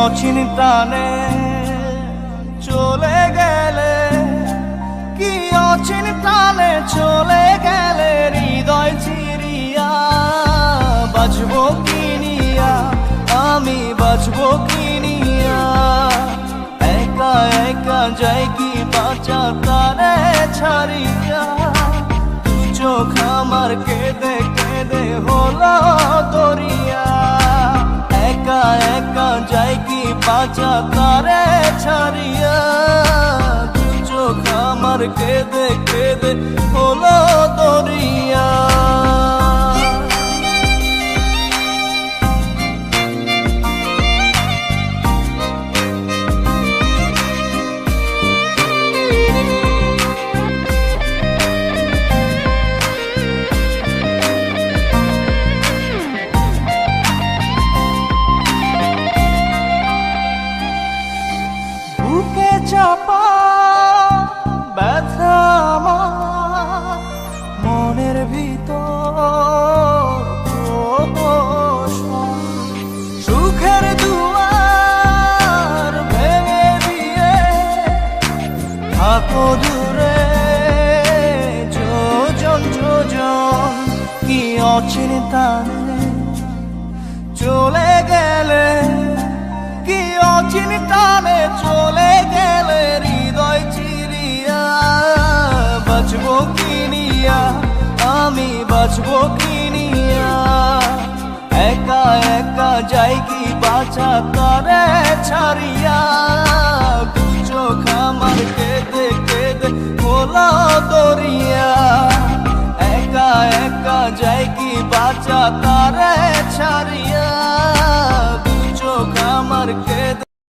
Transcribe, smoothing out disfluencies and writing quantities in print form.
অচিন প্রাণে চলে গেলে, কি অচিন প্রাণে চলে গেলে হৃদয় চিরিয়া, বাঁচবো কি নিয়া, আমি বাঁচবো কি নিয়া, একা একা যাই কি বাঁচা তারে ছাড়িয়া, দু চোখ আমার কেঁদে কেঁদে হলো দরিয়া, একা একা যাই কি বাঁচা তারে ছাড়িয়া, দু চোখ আমার কেঁদে কেঁদে হলো দরিয়া। বুকে চাপা ব্যথা আমার মনের ভিতর, সুখের দুয়ার ভেঙে দিয়ে থাকো দূরে যোজন যোজন, কি অচিন টানে চলে গেলে, কি অচিন টানে চলে গেলে হৃদয় চিরিয়া, বাঁচবো কি নিয়া, আমি বাঁচবো কি নিয়া, একা একা যাই কি বাঁচা তারে ছাড়িয়া, দু চোখ আমার কেঁদে কেঁদে হলো দরিয়া, একা একা যাই কি বাঁচা তারে ছাড়িয়া, দু চোখ আমার কেঁদে